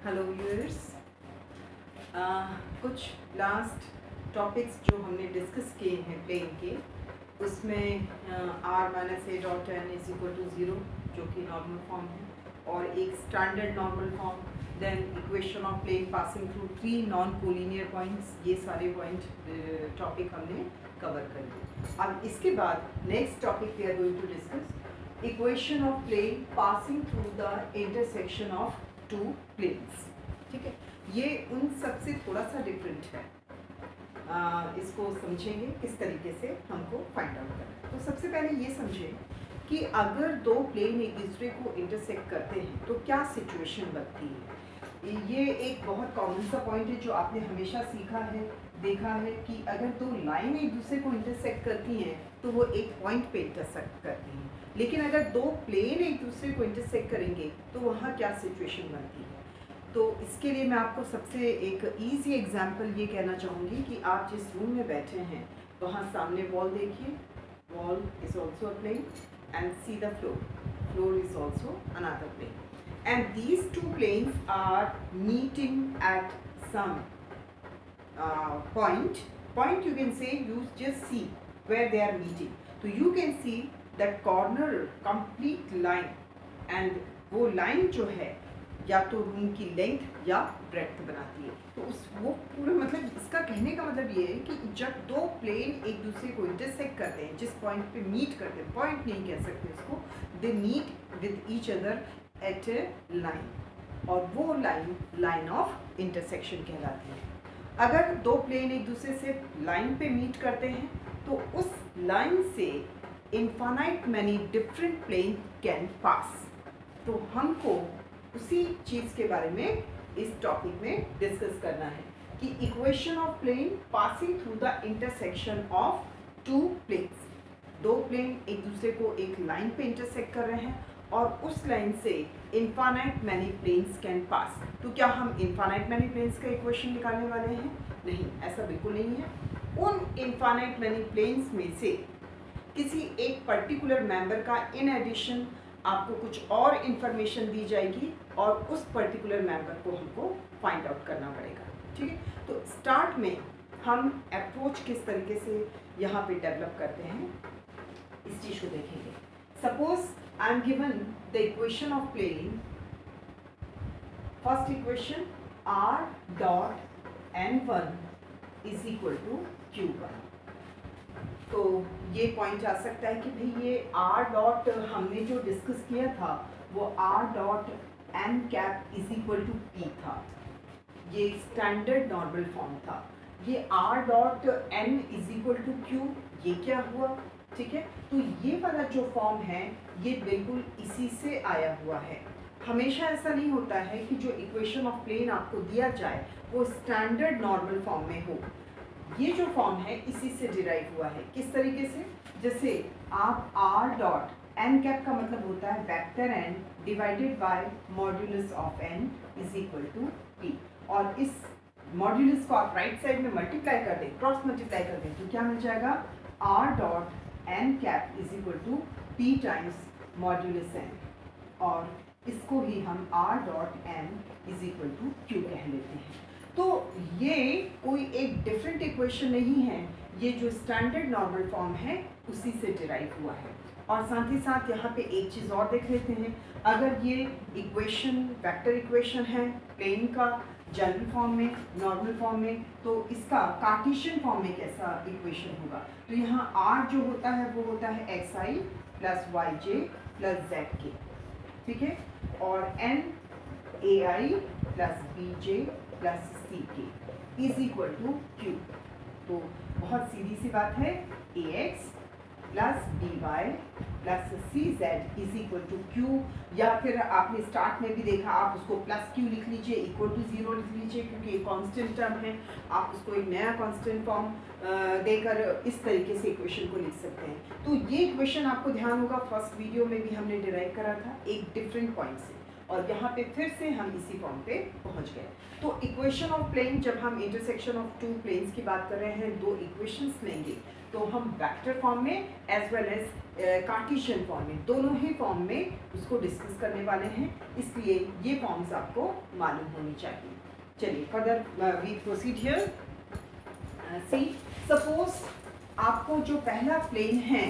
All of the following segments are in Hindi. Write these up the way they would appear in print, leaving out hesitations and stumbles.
Hello viewers. कुछ लास्ट टॉपिक्स जो हमने डिस्कस किए हैं प्लेन के, उसमें r minus a dot n is equal to zero जो कि नॉर्मल फॉर्म है, और एक standard normal form, then equation of plane passing through 3 non collinear points. ये सारे पॉइंट टॉपिक हमने कवर कर लिए। अब इसके बाद next topic we are going to discuss equation of plane passing through the intersection of two planes. ठीक है, ये उन सब से थोड़ा सा डिफरेंट है। इसको समझेंगे किस तरीके से हमको फाइंड आउट करना है। तो सबसे पहले ये समझें कि अगर दो प्लेन एक दूसरे को इंटरसेक्ट करते हैं तो क्या सिचुएशन बनती है। ये एक बहुत कॉमन सा पॉइंट है जो आपने हमेशा सीखा है, देखा है कि अगर दो लाइन एक दूसरे को इंटरसेक्ट करती हैं तो वो एक पॉइंट पे इंटरसेक्ट करती हैं, लेकिन अगर दो प्लेन एक दूसरे को इंटरसेक्ट करेंगे तो वहाँ क्या सिचुएशन बनती है। तो इसके लिए मैं आपको सबसे एक ईजी एग्जांपल ये कहना चाहूँगी कि आप जिस रूम में बैठे हैं वहाँ सामने वॉल देखिए, wall is also a plane, and see the floor, floor is also another plane, and these two planes are meeting at some point you can say, you just see where they are meeting. So you can see that corner complete line, and वो लाइन जो है या तो रूम की लेंथ या ब्रेड्थ बनाती है। तो वो पूरा मतलब इसका कहने का मतलब ये है कि जब दो प्लेन एक दूसरे को इंटरसेक्ट करते हैं, जिस पॉइंट पे मीट करते हैं, पॉइंट नहीं कह सकते इसको, they meet with each other at a line, और वो लाइन ऑफ इंटरसेक्शन कहलाती है। अगर दो प्लेन एक दूसरे से लाइन पे मीट करते हैं तो उस लाइन से infinite many different plane can pass. तो हमको उसी चीज़ के बारे में इस टॉपिक में डिस्कस करना है कि equation of plane passing through the intersection of two planes. दो प्लेन एक दूसरे को एक लाइन पे इंटरसेक्ट कर रहे हैं और उस लाइन से infinite many planes can pass. तो क्या हम इनफाइनाइट मैनी प्लेन्स का इक्वेशन निकालने वाले हैं? नहीं, ऐसा बिल्कुल नहीं है। उन इनफाइनाइट मैनी प्लेन्स में से किसी एक पर्टिकुलर मेंबर का इन एडिशन आपको कुछ और इन्फॉर्मेशन दी जाएगी और उस पर्टिकुलर मेंबर को हमको फाइंड आउट करना पड़ेगा। ठीक है, तो स्टार्ट में हम अप्रोच किस तरीके से यहाँ पे डेवलप करते हैं इस चीज़ को देखेंगे। Suppose I am given the equation of plane. First equation, r dot n1 is equal to q1. तो ये पॉइंट आ सकता है कि भाई ये r डॉट हमने जो डिस्कस किया था वो r dot n cap is equal to p था। ये स्टैंडर्ड नॉर्मल फॉर्म था। ये r dot n is equal to q, ये क्या हुआ? ठीक है, तो ये वाला जो फॉर्म है ये बिल्कुल इसी से आया हुआ है। हमेशा ऐसा नहीं होता है कि जो इक्वेशन ऑफ प्लेन आपको दिया जाए वो स्टैंडर्ड नॉर्मल फॉर्म में हो। ये जो फॉर्म है इसी से डिराइव हुआ है। किस तरीके से? जैसे आप r डॉट n कैप का मतलब होता है vector n divided by modulus of n is equal to p, और इस मॉड्यूलस को आप राइट साइड में मल्टीप्लाई कर दें, क्रॉस मल्टीप्लाई कर दें, तो क्या मिल जाएगा? r dot n cap is equal to p times modulus n, और इसको ही हम r dot n is equal to q कह लेते हैं। तो ये कोई एक डिफरेंट इक्वेशन नहीं है, ये जो स्टैंडर्ड नॉर्मल फॉर्म है उसी से डिराइव हुआ है। और साथ ही साथ यहाँ पे एक चीज़ और देख लेते हैं, अगर ये इक्वेशन वेक्टर इक्वेशन है प्लेन का जनरल फॉर्म में, नॉर्मल फॉर्म में, तो इसका कार्टेशियन फॉर्म में कैसा इक्वेशन होगा? तो यहाँ r जो होता है वो होता है xi plus yj plus zk, ठीक है, और n ai plus bj plus ck is equal to q। तो बहुत सीधी सी बात है, ax plus dy plus cz is equal to q, या फिर आपने स्टार्ट में भी देखा, आप उसको प्लस q लिख लीजिए, इक्वल टू 0 लिख लीजिए, क्योंकि ये कांस्टेंट टर्म है। आप उसको एक नया कांस्टेंट फॉर्म देकर इस तरीके से इक्वेशन को लिख सकते हैं। तो ये इक्वेशन आपको ध्यान होगा फर्स्ट वीडियो में भी हमने डिराइव करा था एक डिफरेंट पॉइंट से, और यहाँ पे फिर से हम इसी फॉर्म पे पहुँच गए। तो इक्वेशन ऑफ प्लेन, जब हम इंटरसेक्शन ऑफ टू प्लेन्स की बात कर रहे हैं, दो इक्वेशंस लेंगे तो हम वेक्टर फॉर्म में as well as cartesian form में, दोनों ही फॉर्म में उसको डिस्कस करने वाले हैं, इसलिए ये फॉर्म्स आपको मालूम होनी चाहिए। चलिए further we proceed here. See suppose आपको जो पहला प्लेन है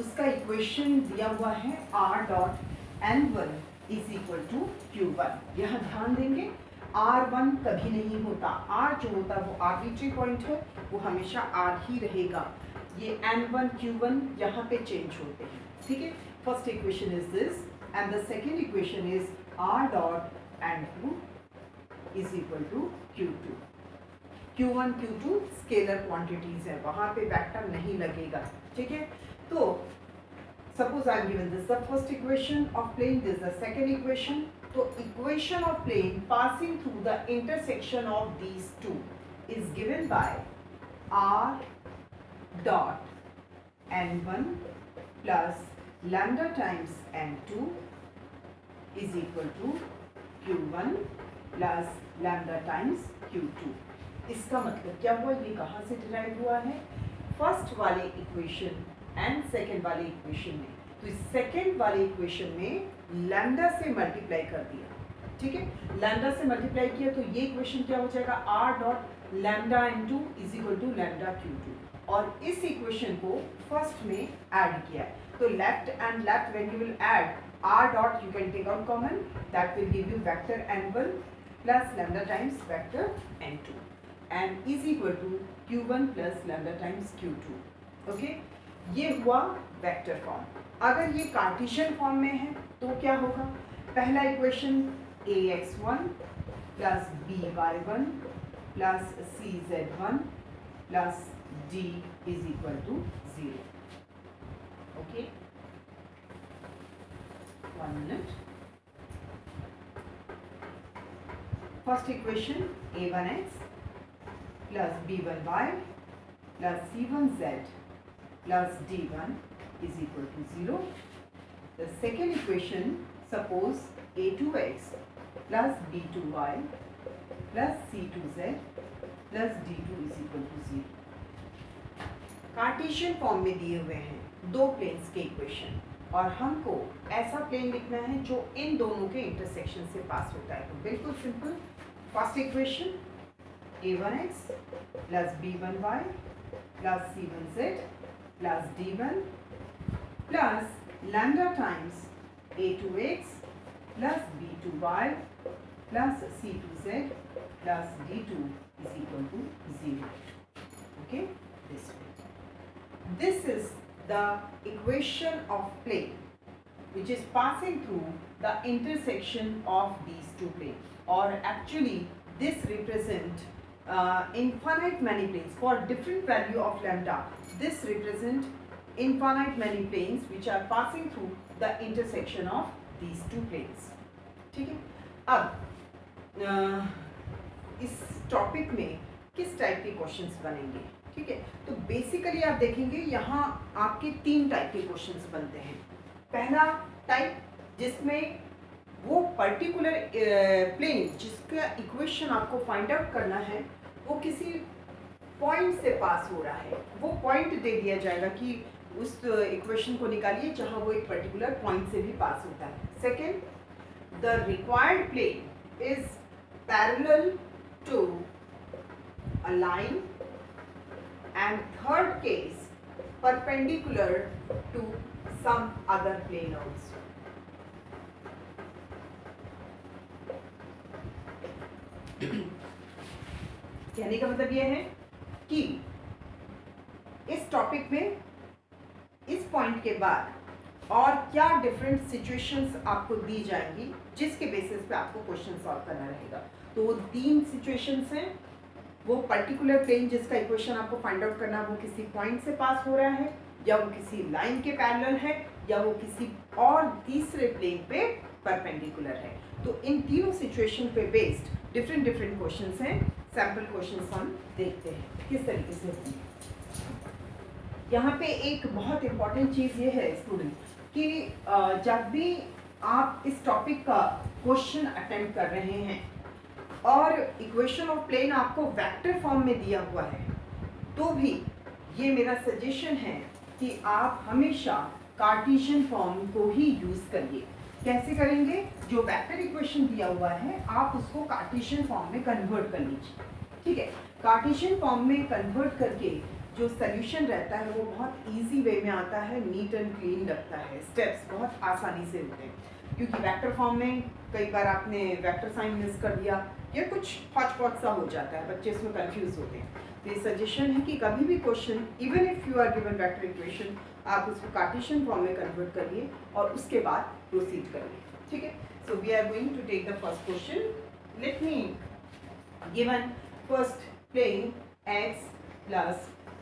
उसका इक्वेशन दिया हुआ है r.n1 is equal to q1। यहाँ ध्यान देंगे r1 कभी नहीं होता, r जो होता है वो आर्बिट्री पॉइंट है, वो हमेशा r ही रहेगा। ये n1 q1 यहाँ पे चेंज होते हैं, ठीक है। First equation is this and the second equation is r.n2 is equal to q2। q1 q2 scalar quantities है, वहां पे वेक्टर नहीं लगेगा, ठीक है। तो suppose I am given this the first equation of plane, this the second equation. तो equation of plane passing through the intersection of these two is given by r dot n1 plus lambda times n2 is equal to q1 plus lambda times q2। इसका मतलब क्या हुआ, ये कहाँ से डिराइव हुआ है, फर्स्ट वाले इक्वेशन एंड सेकेंड वाले इक्वेशन में। तो इस सेकेंड वाले इक्वेशन में लैम्डा से मल्टीप्लाई कर दिया, ठीक है। लैम्डा से मल्टीप्लाई किया तो ये इक्वेशन क्या हो जाएगा, r dot lambda n2 is equal to lambda q2। और इस इक्वेशन को फर्स्ट में ऐड किया है, तो left and left when you will add r dot you can take out common, that will give you vector n1 plus lambda times vector n2 and is equal to q1 plus lambda times q2, okay. ये हुआ वेक्टर फॉर्म। अगर ये कार्टेशियन फॉर्म में है तो क्या होगा, पहला equation ax1 plus by1 plus cz1 plus d is equal to 0, okay. 1 minute. First equation a1x plus b1y plus c1z plus d1 is equal to 0. The second equation, suppose a2x plus b2y plus c2z plus d2 is equal to 0. Cartesian form में दिए हुए हैं दो प्लेन्स के इक्वेशन और हमको ऐसा प्लेन लिखना है जो इन दोनों के इंटरसेक्शन से पास होता है। तो बिल्कुल simple, first equation a1x plus b1y plus c1z plus d1 plus lambda times a2x plus b2y plus c2z plus d2 is equal to 0. Okay, this way. This is the equation of plane which is passing through the intersection of these two planes, or actually this represent infinite many planes for different value of lambda. This represent infinite many planes which are passing through the intersection of these two planes, ठीक है। अब इस टॉपिक में किस टाइप के क्वेश्चंस बनेंगे, ठीक है। तो बेसिकली आप देखेंगे यहाँ आपके 3 टाइप के क्वेश्चंस बनते हैं। पहला टाइप जिसमें वो पर्टिकुलर प्लेन जिसका इक्वेशन आपको फाइंड आउट करना है वो किसी पॉइंट से पास हो रहा है, वो पॉइंट दे दिया जाएगा कि उस इक्वेशन को निकालिए जहां वो एक पर्टिकुलर पॉइंट से भी पास होता है। Second, the required plane is parallel to a line, and third case perpendicular to some other plane also. कहने का मतलब यह है कि इस टॉपिक में इस पॉइंट के बाद और क्या डिफरेंट सिचुएशंस आपको दी जाएंगी जिसके बेसिस पे आपको क्वेश्चन सॉल्व करना रहेगा। तो वो 3 सिचुएशंस हैं, वो पर्टिकुलर प्लेन जिसका इक्वेशन आपको फाइंड आउट करना है वो किसी पॉइंट से पास हो रहा है, या वो किसी लाइन के पैरेलल है, या वो किसी और तीसरे प्लेन पे परपेंडिकुलर है। तो इन तीनों सिचुएशन पे बेस्ड डिफरेंट क्वेश्चंस हैं। सैम्पल क्वेश्चंस हम देखते हैं किस तरीके से होंगे। यहाँ पे एक बहुत इम्पॉर्टेंट चीज़ ये है स्टूडेंट कि जब भी आप इस टॉपिक का क्वेश्चन अटेम्प्ट कर रहे हैं और इक्वेशन ऑफ प्लेन आपको वेक्टर फॉर्म में दिया हुआ है, तो भी ये मेरा सजेशन है कि आप हमेशा कार्टेशियन फॉर्म को ही यूज़ करिए। कैसे करेंगे? जो वेक्टर इक्वेशन दिया हुआ है आप उसको कार्टेशियन फॉर्म में कन्वर्ट कर लीजिए, ठीक है। कार्टेशियन फॉर्म में कन्वर्ट करके जो सोल्यूशन रहता है वो बहुत इजी वे में आता है, नीट एंड क्लीन लगता है, स्टेप्स बहुत आसानी से होते हैं। क्योंकि वेक्टर फॉर्म में कई बार आपने वेक्टर साइन मिस कर दिया या कुछ हॉच-पॉच सा हो जाता है, बच्चे इसमें कंफ्यूज होते हैं। तो ये सजेशन है कि कभी भी question, even if you are given vector equation, आप उसको कार्टेशियन फॉर्म में कन्वर्ट करिए और उसके बाद प्रोसीड करिए, ठीक है। So we are going to take the first question. Let me given first plane x plus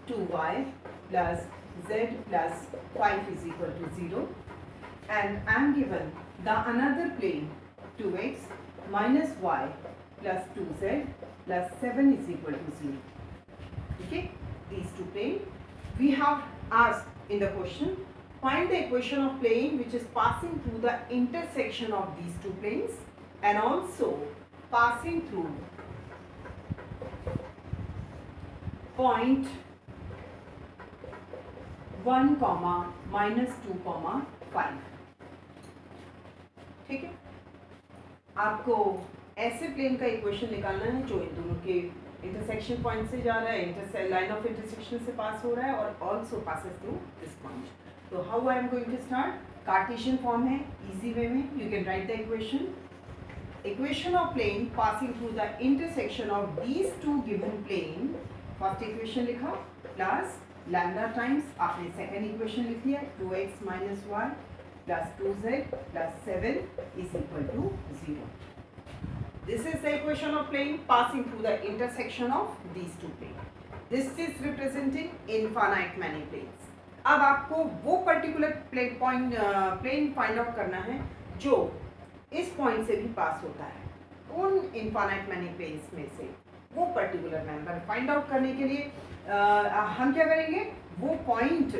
2y plus z plus 5 is equal to 0, and I am given the another plane 2x minus y plus 2z plus 7 is equal to 0. Okay, these two planes we have asked in the question. Find the equation of plane which is passing through the intersection of these two planes and also passing through point 1, -2, 5। ठीक है, आपको ऐसे प्लेन का इक्वेशन निकालना है जो इन दोनों के इंटरसेक्शन पॉइंट से जा रहा है, लाइन ऑफ इंटरसेक्शन से पास हो रहा है और also passes through this point. तो how I am going to start? Cartesian form है, इजी वे में you can write the equation of plane passing through the intersection of these two given plane. First equation लिखा प्लस लैम्डा टाइम्स आपने सेकेंड इक्वेशन लिख लिया 2x minus y plus 2z plus 7 is equal to 0. This is the equation of plane passing through the intersection of these two planes. This is representing infinite many planes. अब आपको वो पर्टिकुलर प्लेन फाइंड आउट करना है जो इस पॉइंट से भी पास होता है। उन इनफाइनाइट मैनी प्लेन्स में से वो पर्टिकुलर मेंबर फाइंड आउट करने के लिए हम क्या करेंगे? वो पॉइंट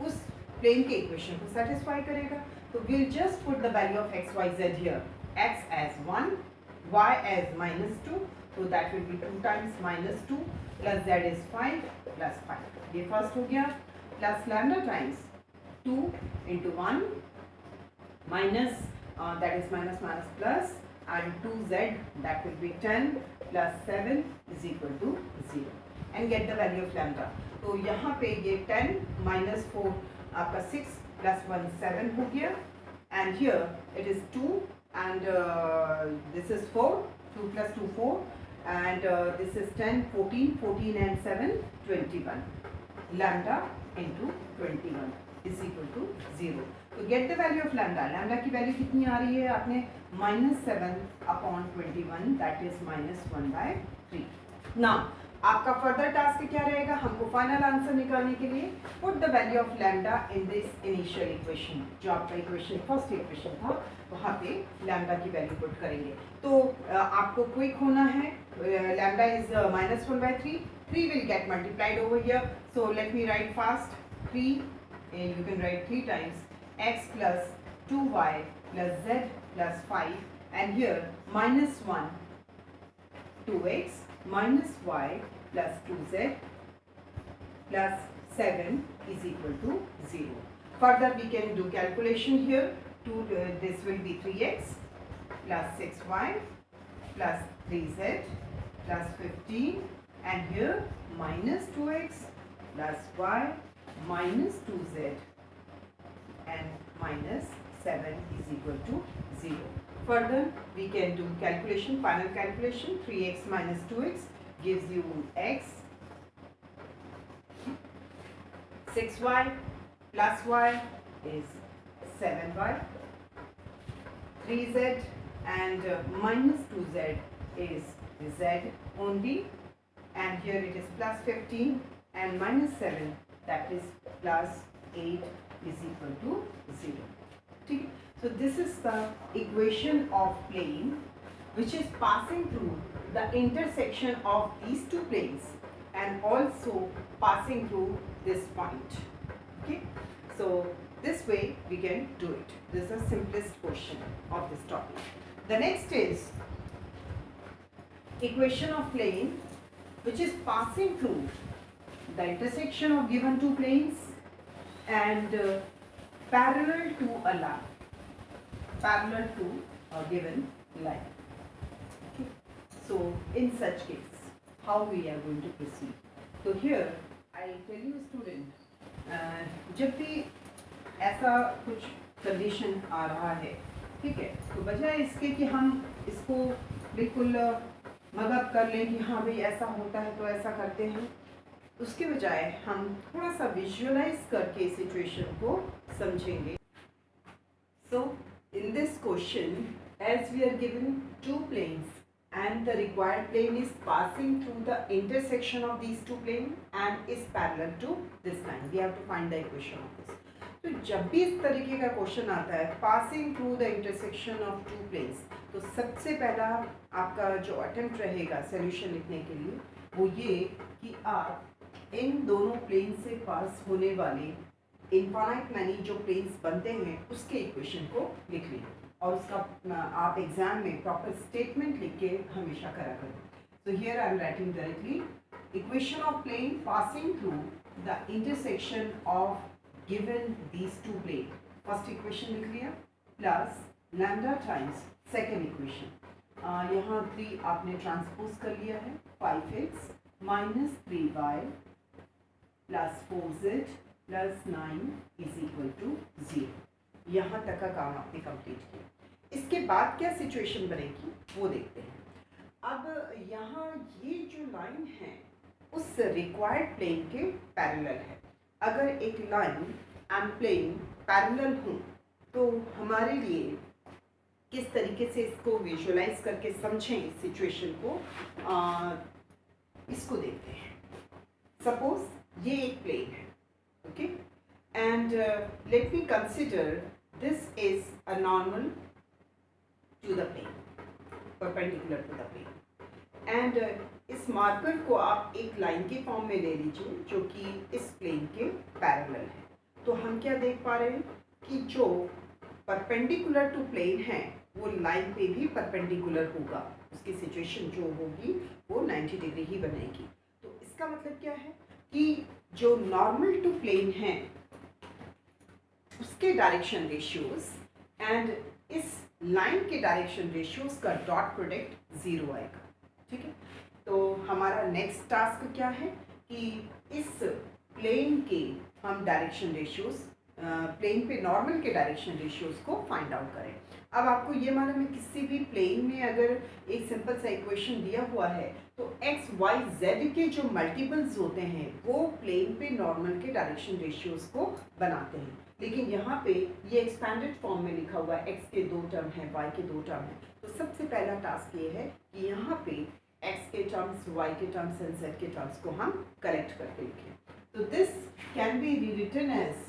उस प्लेन के इक्वेशन को सेटिस्फाई करेगा। तो we'll just put the value of x, y, z here. X as 1, y as -2, so that will be 2 times -2 plus z is 5 plus 5. ये फर्स्ट हो गया, plus lambda times 2 into 1 minus that is minus plus and 2z that will be 10 plus 7 is equal to 0 and get the value of lambda. तो यहाँ पे ये 10 minus 4 आपका 6 plus 1 7 हो गया and here it is 2 and this is 4, 2 plus 2 4 and this is 10 14 and 7 21 lambda into 21 is equal to 0. तो get the value of lambda. lambda की वैल्यू कितनी आ रही है? आपने -7/21 that is -1/3. Now आपका फर्दर टास्क क्या रहेगा? हमको फाइनल आंसर निकालने के लिए put the value of lambda in this initial equation. जो आपका इक्वेशन फर्स्ट इक्वेशन था वहाँ पे लैम्डा की वैल्यू पुट करेंगे। तो आपको क्विक होना है। Lambda is -1/3. 3 will get multiplied over here. So let me write fast. 3 you can write 3 times x plus 2y plus z plus 5 and here -1 2x minus y plus 2z plus 7 is equal to 0. Further we can do calculation here. This will be 3x plus 6y plus 3z plus 15 and here minus 2x plus y minus 2z and minus 7 is equal to 0. Further we can do calculation, final calculation. 3x minus 2x gives you x, 6y plus y is 7y, 3z and minus 2z is z only and here it is plus 15 and minus 7 that is plus 8 is equal to 0. ठीक है, so this is the equation of plane which is passing through the intersection of these two planes and also passing through this point. Okay, so This way we can do it. This is the simplest question of this topic. The next is equation of plane which is passing through the intersection of given two planes and parallel to a line. Parallel to a given line. Okay. So in such case, how we are going to proceed? So here I tell you student, जब भी ऐसा कुछ कंडीशन आ रहा है, ठीक है, तो बजाय इसके कि हम इसको बिल्कुल मगअप कर लें कि हाँ भाई ऐसा होता है तो ऐसा करते हैं, उसके बजाय हम थोड़ा सा विजुअलाइज करके सिचुएशन को समझेंगे. So in this question, as we are given two planes and the required plane is passing through the intersection of these two planes and is parallel to this line, we have to find the equation of this. तो जब भी इस तरीके का क्वेश्चन आता है passing through the intersection of two planes, तो सबसे पहला आपका जो अटेम्प्ट रहेगा सॉल्यूशन लिखने के लिए वो ये कि आप इन दोनों प्लेन से पास होने वाले इनफाइनाइट मैनी जो प्लेन्स बनते हैं उसके इक्वेशन को लिख लीजिए और उसका आप एग्जाम में प्रॉपर स्टेटमेंट लिख के हमेशा करा करें. So here I am writing directly equation of plane passing through the intersection of given these two plane. First equation लिख लिया plus lambda times second equation, यहाँ 3 आपने ट्रांसपोज कर लिया है, 5x minus 3y plus 4z plus 9 is equal to 0. यहाँ तक का काम आपने कंप्लीट किया. इसके बाद क्या सिचुएशन बनेगी वो देखते हैं. अब यहाँ ये जो लाइन है उस रिक्वायर्ड प्लेन के पैरेलल है. अगर एक लाइन एंड प्लेन पैरेलल हो तो हमारे लिए किस तरीके से इसको विजुअलाइज करके समझें इस सिचुएशन को, इसको देखते हैं. सपोज ये एक प्लेन है, okay, and let me consider this is a normal to the plane, perpendicular to the plane, and इस मार्कर को आप एक लाइन के फॉर्म में ले लीजिए जो कि इस प्लेन के पैरेलल है. तो हम क्या देख पा रहे हैं कि जो परपेंडिकुलर टू प्लेन है वो लाइन पे भी परपेंडिकुलर होगा, उसकी सिचुएशन जो होगी वो 90 डिग्री ही बनेगी. तो इसका मतलब क्या है कि जो नॉर्मल टू प्लेन है उसके डायरेक्शन रेशियोज एंड इस लाइन के डायरेक्शन रेशियोज का डॉट प्रोडक्ट 0 आएगा. ठीक है, तो हमारा नेक्स्ट टास्क क्या है कि इस प्लेन के हम डायरेक्शन रेशियोज, प्लेन पे नॉर्मल के डायरेक्शन रेशियोज को फाइंड आउट करें. अब आपको ये मालूम है किसी भी प्लेन में अगर एक सिंपल सा इक्वेशन दिया हुआ है तो एक्स वाई जेड के जो मल्टीपल्स होते हैं वो प्लेन पे नॉर्मल के डायरेक्शन रेशियोज को बनाते हैं. लेकिन यहाँ पे ये एक्सपैंडेड फॉर्म में लिखा हुआ है, एक्स के 2 टर्म है, वाई के 2 टर्म है. तो सबसे पहला टास्क ये है कि यहाँ पे एक्स के टर्म्स, वाई के टर्म्स एंड जेड के टर्म्स को हम करेक्ट करके लिखें. तो this can be written as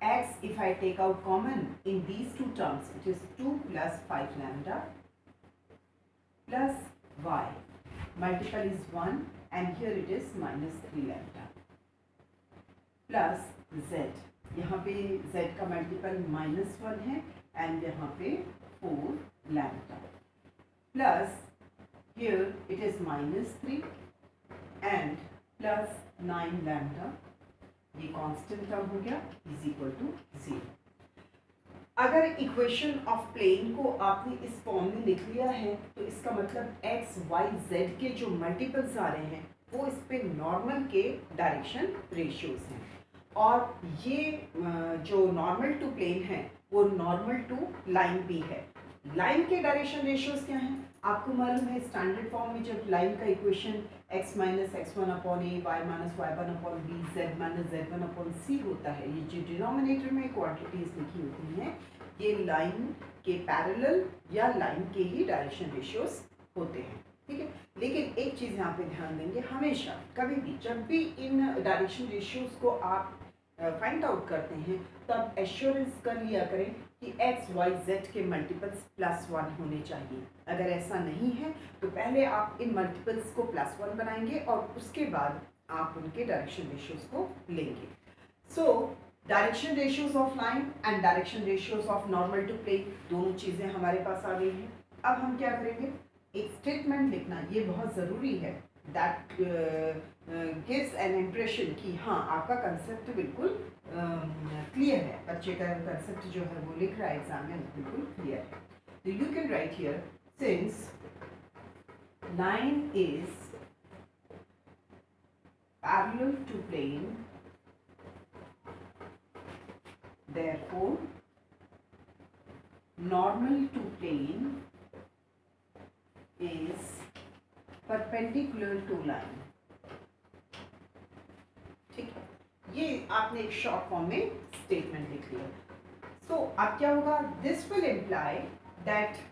x, if I take out common in these two terms, it is 2 plus 5 lambda plus y, multiple is 1 and here it is minus 3 lambda plus z. यहाँ पे z का मल्टीपल -1 है and यहाँ पे 4 lambda plus here it is -3 and plus 9 lambda. ये कांस्टेंट टर्म हो गया इज इक्वल टू 0. अगर इक्वेशन ऑफ प्लेन को आपने इस फॉर्म में लिख लिया है तो इसका मतलब एक्स वाई जेड के जो मल्टीपल्स आ रहे हैं वो इस पे नॉर्मल के डायरेक्शन रेशियोज हैं. और ये जो नॉर्मल टू प्लेन है वो नॉर्मल टू लाइन भी है. लाइन के डायरेक्शन रेशियोज क्या हैं आपको मालूम है. स्टैंडर्ड फॉर्म में जब लाइन का equation x minus x1 upon a, y minus y1 upon b, z minus z1 upon c होता है, ये जो डिनोमिनेटर में क्वांटिटीज लिखी होती हैं ये लाइन के पैरेलल या लाइन के ही डायरेक्शन रेशियोज होते हैं. ठीक है, लेकिन एक चीज़ यहाँ पे ध्यान देंगे, हमेशा कभी भी जब भी इन डायरेक्शन रेशियोज को आप फाइंड आउट करते हैं तब एश्योरेंस कर लिया करें कि एक्स वाई जेड के मल्टीपल्स +1 होने चाहिए. अगर ऐसा नहीं है तो पहले आप इन मल्टीपल्स को +1 बनाएंगे और उसके बाद आप उनके डायरेक्शन रेशियोज को लेंगे. So direction ratios of line and direction ratios of normal to plane, दोनों चीज़ें हमारे पास आ गई हैं। अब हम क्या करेंगे, एक स्टेटमेंट लिखना, ये बहुत ज़रूरी है, दैट गिव्स एन इम्प्रेशन कि हाँ आपका कंसेप्ट बिल्कुल क्लियर है, बच्चे का कंसेप्ट जो है वो लिख रहा है एग्जाम में बिल्कुल क्लियर है। तो you can right here, since line is parallel to plane, therefore normal to plane is perpendicular to line। ठीक है, ये आपने एक शॉर्ट फॉर्म में स्टेटमेंट लिख लिया। सो अब क्या होगा, this will imply that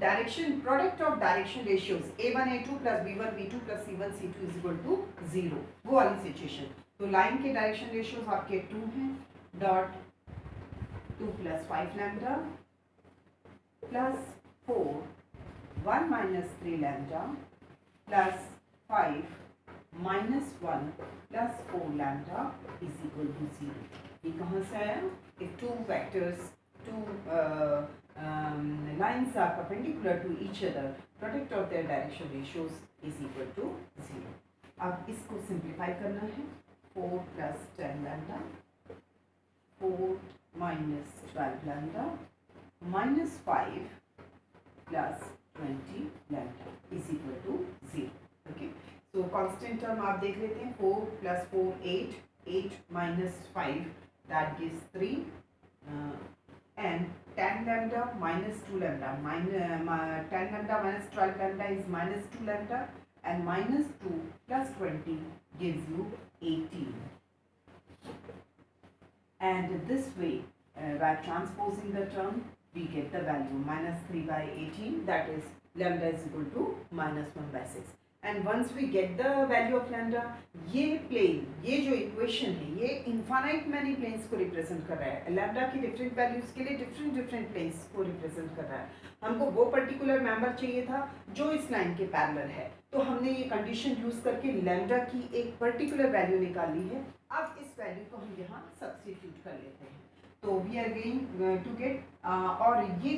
direction product of direction ratios a1 a2 plus b1 b2 plus c1 c2 is equal to 0, वो वाली सिचुएशन। तो लाइन के डायरेक्शन रेशियोज आपके 2 हैं, dot 2 plus 5 lambda plus 4 1 minus 3 lambda plus 5 minus 1 plus 4 lambda is equal to 0। ये कहाँ से आया, if two vectors, two lines are perpendicular to each other, product of their direction ratios is equal to 0। अब इसको सिंप्लीफाई करना है, 4 plus 10 lambda 4 minus 12 lambda minus 5 plus 20 lambda is equal to 0। Okay, so constant term आप देख लेते हैं, 4 plus 4 8 minus 5 that gives 3 and 10 lambda minus 2 lambda 10 lambda minus 12 lambda is minus 2 lambda and minus 2 plus 20 gives you 18, and this way by transposing the term we get the value minus 3 by 18, that is lambda is equal to minus 1 by 6। And once we get the value of lambda, ये प्लेन, ये जो इक्वेशन है ये इनफाइनाइट मैनी प्लेन्स को रिप्रेजेंट कर रहा है। लैम्डा की डिफरेंट वैल्यूज के लिए डिफरेंट प्लेन्स को रिप्रेजेंट कर रहा है। हमको वो पर्टिकुलर मेंबर चाहिए था जो इस लाइन के पैरेलल है, तो हमने ये कंडीशन यूज करके लैम्डा की एक पर्टिकुलर वैल्यू निकाली है। अब इस वैल्यू को हम यहाँ सब्स्टिट्यूट कर लेते हैं, तो we are going to get, और ये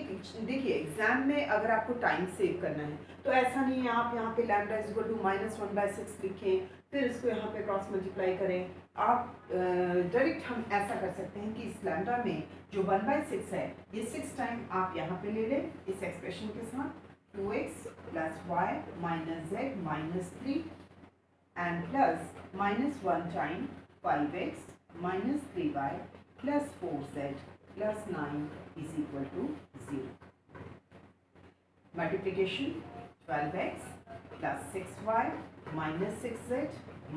देखिए एग्जाम में अगर आपको टाइम सेव करना है तो ऐसा नहीं है आप यहाँ पे lambda is equal to minus 1 by 6 लिखें फिर इसको यहाँ पे क्रॉस मल्टीप्लाई करें। आप डायरेक्ट हम ऐसा कर सकते हैं कि इस लैम्डा में जो 1 बाय 6 है ये 6 टाइम आप यहाँ पे ले लें इस एक्सप्रेशन के साथ, 2x plus y minus z minus 3 and plus minus 1 time 5x minus 3y plus 4z plus 9 is equal to 0। Multiplication 12x plus 6y minus 6z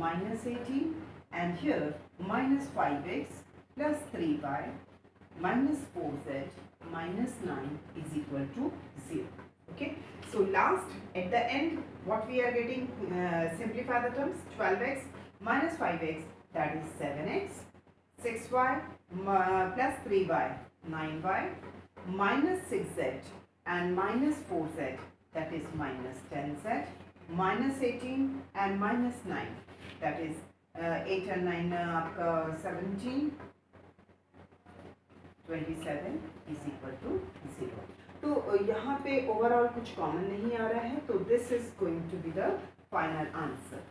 minus 18, and here minus 5x plus 3y minus 4z minus 9 is equal to 0। Okay, so last at the end what we are getting, simplify the terms, 12x minus 5x that is 7x, 6y plus 3y 9y minus 6z and minus 4z that is minus 10z minus 18 and minus 9 that is 8 and 9 आपका 17 27 is equal to 0। तो यहाँ पे ओवरऑल कुछ कॉमन नहीं आ रहा है, तो this is going to be the final answer.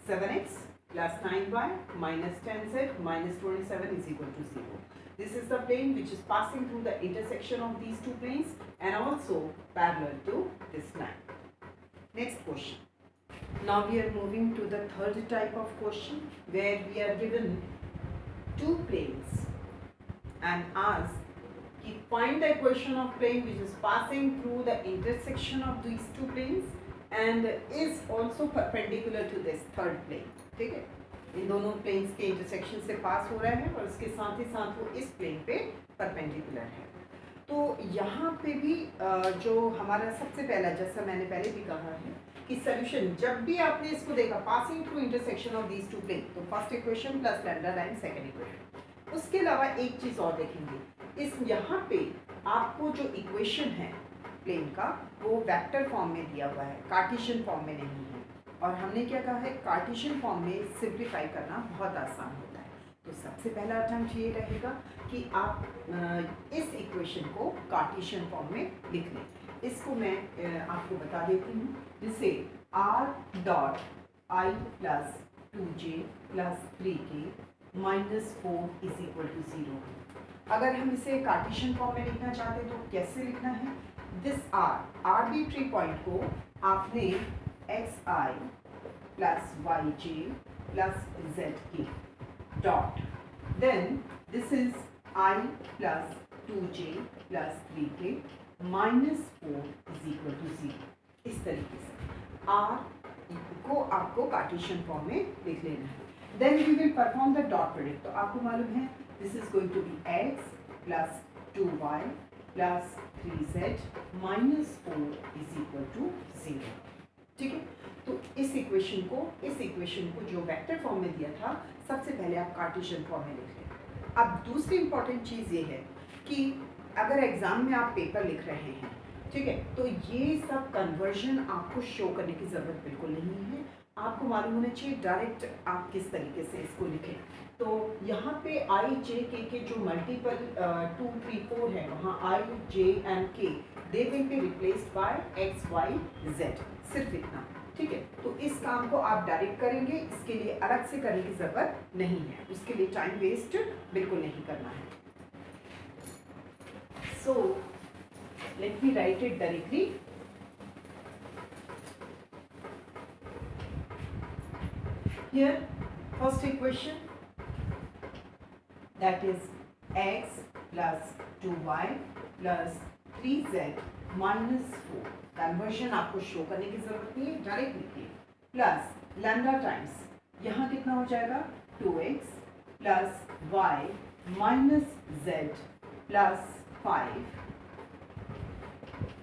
7x plus 9y minus 10z minus 27 is equal to 0। This is the plane which is passing through the intersection of these two planes and also parallel to this line। Next question. Now we are moving to the third type of question where we are given two planes and asked to find the equation of plane which is passing through the intersection of these two planes and is also perpendicular to this third plane। ठीक है, इन दोनों प्लेन्स के इंटरसेक्शन से पास हो रहा है और इसके साथ ही साथ वो इस प्लेन पे परपेंडिकुलर है। तो यहाँ पे भी जो हमारा सबसे पहला, जैसा मैंने पहले भी कहा है कि सॉल्यूशन जब भी आपने इसको देखा passing through intersection of these two plane, तो first equation plus lambda line second equation. उसके अलावा एक चीज़ और देखेंगे, इस यहाँ पे आपको जो इक्वेशन है प्लेन का वो वेक्टर फॉर्म में दिया हुआ है, कार्टेशियन फॉर्म में नहीं है। और हमने क्या कहा है, कार्टेशियन फॉर्म में सिंप्लीफाई करना बहुत आसान होता है। तो सबसे पहला अटेम्प्ट ये रहेगा कि आप इस इक्वेशन को कार्टेशियन फॉर्म में लिख लें। इसको मैं आपको बता देती हूँ, जिससे r dot I plus 2j plus 3k minus 4 is equal to 0। अगर हम इसे कार्टेशियन फॉर्म में लिखना चाहते हैं तो कैसे लिखना है? दिस आर्बिट्री पॉइंट को आपने xi plus yj plus zk dot, then this is I plus 2j plus 3k minus 4 is equal to 0। इस तरीके से r को आपको कार्टेशियन फॉर्म में लिख लेना है। Then we will perform the dot product. तो आपको मालूम है this is going to be x plus 2y plus 3z minus 4 is equal to 0। ठीक है, तो इस इक्वेशन को जो वेक्टर फॉर्म में दिया था, सबसे पहले आप कार्टेशियन फॉर्म में लिख लें। अब दूसरी इंपॉर्टेंट चीज़ ये है कि अगर एग्जाम में आप पेपर लिख रहे हैं, ठीक है, तो ये सब कन्वर्जन आपको शो करने की ज़रूरत बिल्कुल नहीं है। आपको मालूम होना चाहिए डायरेक्ट आप किस तरीके से इसको लिखें। तो यहाँ पे आई जे के जो मल्टीपल 2 3 4 है, वहाँ आई J and K they will be replaced by x y z, सिर्फ इतना। ठीक है, तो इस काम को आप डायरेक्ट करेंगे, इसके लिए अलग से करने की ज़रूरत नहीं है, उसके लिए टाइम वेस्ट बिल्कुल नहीं करना है। सो let me write it directly. Here, first equation, that is x plus 2y plus 3z minus 4. Conversion आपको शो करने की जरूरत नहीं है, डायरेक्ट लिखिए। प्लस लैम्डा टाइम्स यहाँ कितना हो जाएगा 2x plus y minus z plus 5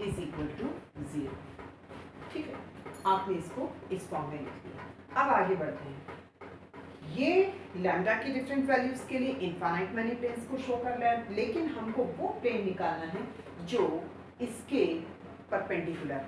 is equal to 0। ठीक है, आपने इसको इस फॉर्म में लिख दिया। अब आगे बढ़ते हैं। ये लैम्डा की डिफरेंट वैल्यूज के लिए इनफाइनाइट मैनी प्लेन्स को शो कर रहा है, लेकिन हमको वो प्लेन निकालना है जो इसके परपेंडिकुलर।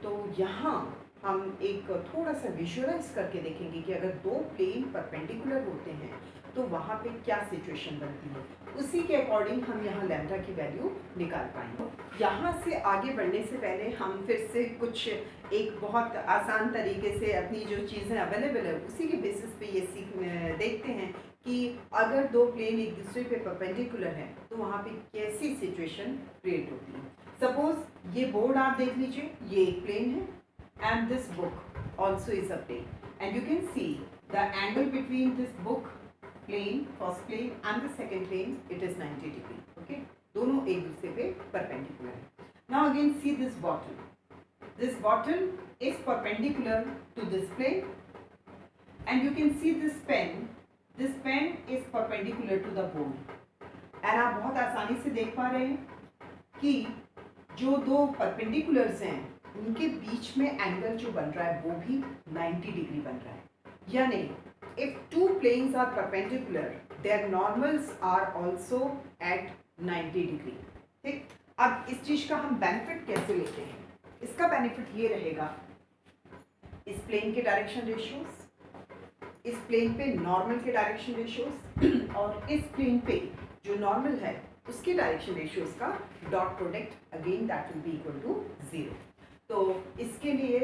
तो यहाँ हम एक थोड़ा सा विजुअलाइज करके देखेंगे कि अगर दो प्लेन परपेंडिकुलर होते हैं तो वहाँ पे क्या सिचुएशन बनती है, उसी के अकॉर्डिंग हम यहाँ लैम्डा की वैल्यू निकाल पाएंगे। यहाँ से आगे बढ़ने से पहले हम फिर से कुछ एक बहुत आसान तरीके से अपनी जो चीज़ें अवेलेबल है उसी के बेसिस पे ये देखते हैं कि अगर दो प्लेन एक दूसरे पे परपेंडिकुलर हैं तो वहाँ पे कैसी सिचुएशन क्रिएट होती है। सपोज ये बोर्ड आप देख लीजिए, ये एक प्लेन है and this book also is a plane, and you can see the angle between this book plane, first plane and the second plane, it is 90 degree. Okay, दोनों एक दूसरे पे perpendicular है। Now again see this bottle. This bottle is perpendicular to this plane, and you can see this pen. This pen is perpendicular to the board. And आप बहुत आसानी से देख पा रहे हैं कि जो दो perpendiculars हैं उनके बीच में एंगल जो बन रहा है वो भी 90 डिग्री बन रहा है। यानी if two planes are perpendicular, their normals are also at 90 degree. ठीक, अब इस चीज का हम बेनिफिट कैसे लेते हैं? इसका बेनिफिट ये रहेगा, इस प्लेन के डायरेक्शन रेशियोज, इस प्लेन पे नॉर्मल के डायरेक्शन रेशियोज और इस प्लेन पे जो नॉर्मल है उसके डायरेक्शन रेशियोज का dot product again that will be equal to 0। तो इसके लिए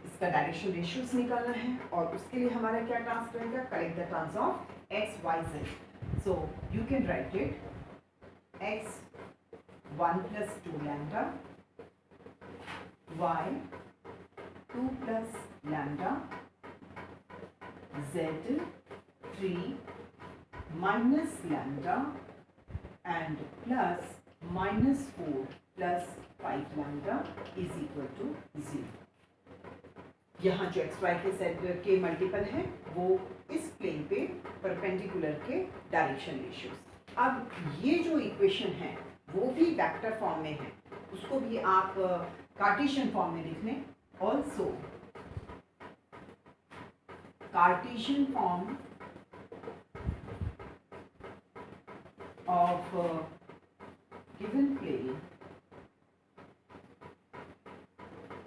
इसका डायरेक्शन रेशियोज निकालना है और उसके लिए हमारा क्या टास्क रहेगा? Collect the terms of x y z. So you can write it x 1 plus 2 lambda, y 2 plus lambda, z 3 minus lambda and plus minus 4 plus 5 lambda is equal to 0। यहाँ जो एक्स वाई के सेट के मल्टीपल है वो इस प्लेन पे परपेंडिकुलर के डायरेक्शन रेशियोज। अब ये जो इक्वेशन है वो भी वेक्टर फॉर्म में है, उसको भी आप कार्टेशियन फॉर्म में लिख लें। Also cartesian form of given plane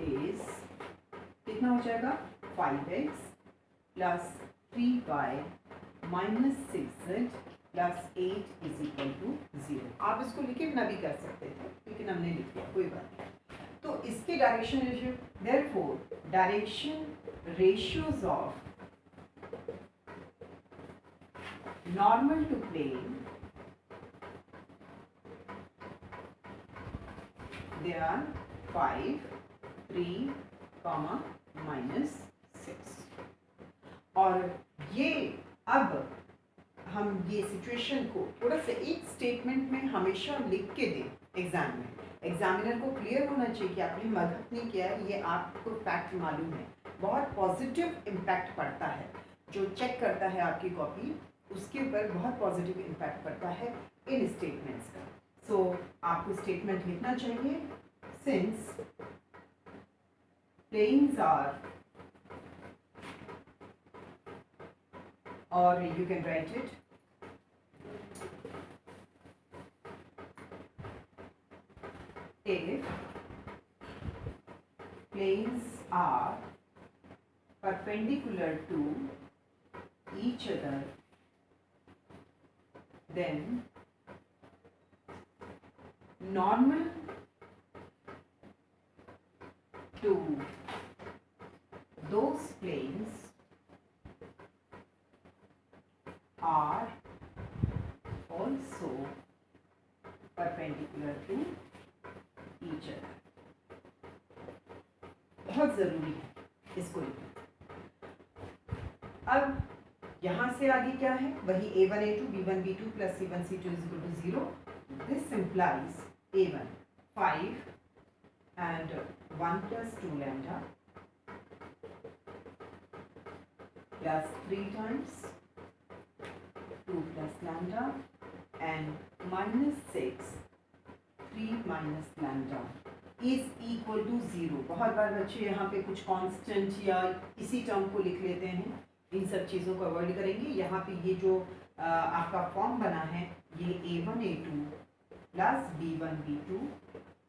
is कितना हो जाएगा? 5x plus 3y -6z plus 8 is equal to 0। आप इसको लिखे ना भी कर सकते थे, लेकिन हमने लिख दिया, कोई बात नहीं। तो इसके direction ratio, therefore direction ratios of normal to plane, they are 5, 3, -6। और ये अब हम ये सिचुएशन को थोड़ा सा एक स्टेटमेंट में हमेशा लिख के दें एग्जाम में। एग्जामिनर को क्लियर होना चाहिए कि आपने मदद नहीं किया है, ये आपको फैक्ट मालूम है। बहुत पॉजिटिव इम्पैक्ट पड़ता है, जो चेक करता है आपकी कॉपी उसके ऊपर बहुत पॉजिटिव इम्पैक्ट पड़ता है इन स्टेटमेंट्स का। सो आपको स्टेटमेंट लिखना चाहिए, सिंस प्लेन्स आर, और you can write it if planes are perpendicular to each other, then normal to those planes are also perpendicular to each other। बहुत ज़रूरी है इसको लिखना। अब यहाँ से आगे क्या है, वही a1 a2 b1 b2 plus c1 c2 is equal to 0। This implies a1 5 and 1 plus 2 lambda plus 3 times 2 plus lambda and -6 3 minus lambda is equal to 0। बहुत बार बच्चे यहाँ पे कुछ कांस्टेंट या इसी टर्म को लिख लेते हैं, इन सब चीज़ों को अवॉइड करेंगे। यहाँ पे ये जो आपका फॉर्म बना है, ये a1 a2 plus b1 b2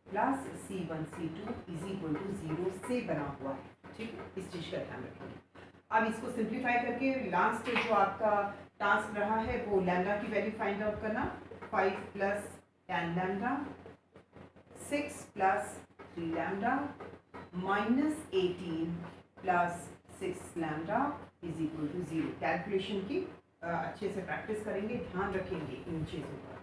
plus c1 c2 is equal to 0 से बना हुआ है, ठीक है। इस चीज़ का ध्यान रखेंगे। अब इसको सिंप्लीफाई करके लास्ट जो आपका टास्क रहा है वो लैम्डा की वैल्यू फाइंड आउट करना। 5 plus 10 lambda, 6 plus 3 lambda, -18 plus 6 lambda is equal to 0। Calculation की अच्छे से प्रैक्टिस करेंगे, ध्यान रखेंगे इन चीज़ों का।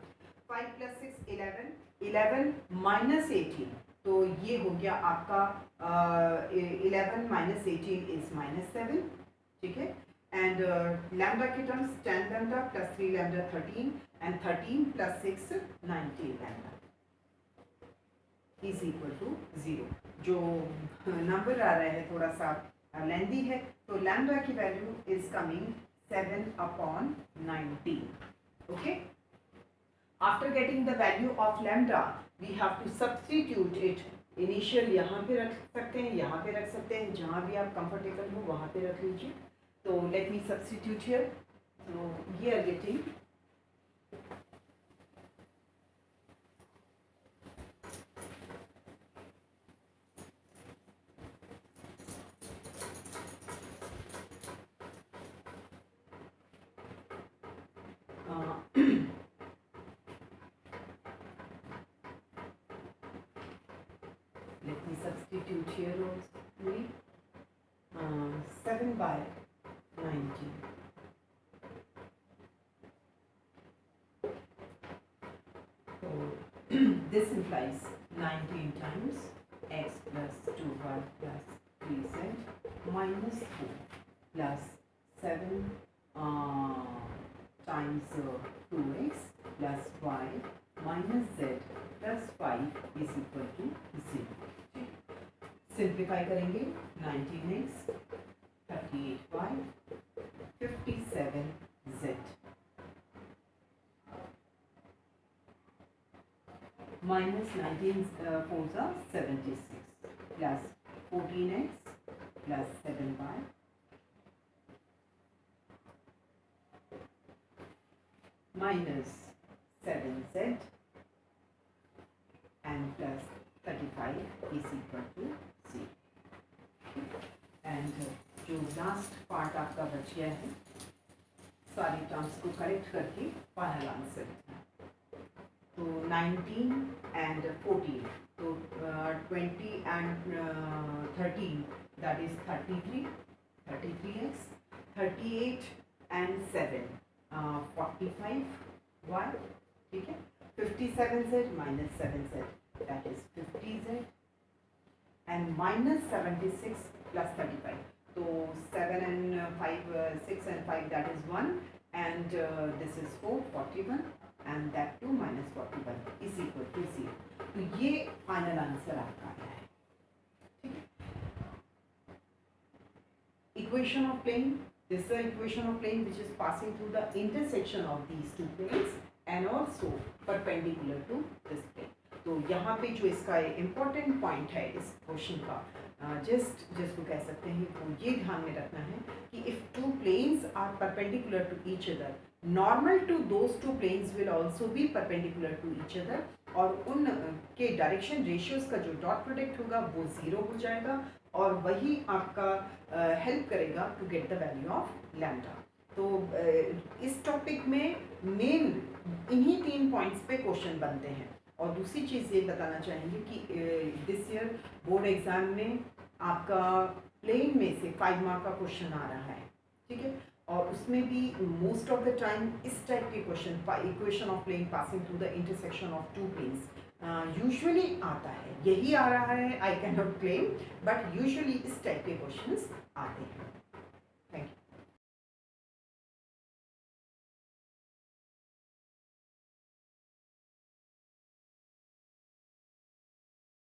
5 प्लस 6 11, 11 माइनस 18, तो ये हो गया आपका 11 माइनस 18 इज -7, ठीक है। एंड लैम्डा के terms 10 lambda plus 3 lambda 13 and 13 plus 6 19 lambda is equal to 0। जो नंबर आ रहा है थोड़ा सा लेंदी है, तो लैम्डा की value is coming 7/19। Okay, after getting the value of lambda we have to substitute it. Initial यहाँ पे रख सकते हैं, यहाँ पे रख सकते हैं, जहाँ भी आप कंफर्टेबल हो वहाँ पे रख लीजिए। तो लेट मी सब्स्टिट्यूट हियर। तो we are getting let me substitute here also 7/19। So this implies 19 times x plus 2y plus 3z minus 4 plus 7 times 2x plus y minus z plus 5 is equal to 0। Simplify करेंगे 19x 38y 57z minus 19 4 are 76 plus 14x plus 7y minus 7z and plus 35 is equal to 0। And जो लास्ट पार्ट आपका बच गया है सारी टर्म्स को करेक्ट करके फाइनल आंसर लिखना है। तो 19 and 14, तो 20 and 13, that is 33, 33x, 38 and 7, 45y, ठीक है। 57z minus 7z, that is 50z, and minus 76 plus 35. So 7 and 5, 6 and 5, that is 1, and this is 4, 41, and that 2 minus 41 is equal to 0. तो ये फाइनल आंसर आपका आया है, ठीक है। Equation of plane, this is the equation of plane which is passing through the intersection of these two planes and also perpendicular to this plane. तो यहाँ पे जो इसका इम्पोर्टेंट पॉइंट है इस क्वेश्चन का, जिसको कह सकते हैं, वो ये ध्यान में रखना है कि if two planes are perpendicular to each other, normal to those two planes will also be perpendicular to each other, और उन के डायरेक्शन रेशियोज का जो डॉट प्रोडक्ट होगा वो 0 हो जाएगा, और वही आपका हेल्प करेगा to get the value of lambda. तो इस टॉपिक में मेन इन्हीं 3 पॉइंट्स पे क्वेश्चन बनते हैं। और दूसरी चीज़ ये बताना चाहेंगे कि दिस ईयर बोर्ड एग्ज़ाम में आपका प्लेन में से 5 मार्क का क्वेश्चन आ रहा है, ठीक है, और उसमें भी मोस्ट ऑफ द टाइम इस टाइप के question, equation of plane passing through the intersection of two planes usually आता है। यही आ रहा है, I can not claim, but usually इस टाइप के क्वेश्चंस आते हैं।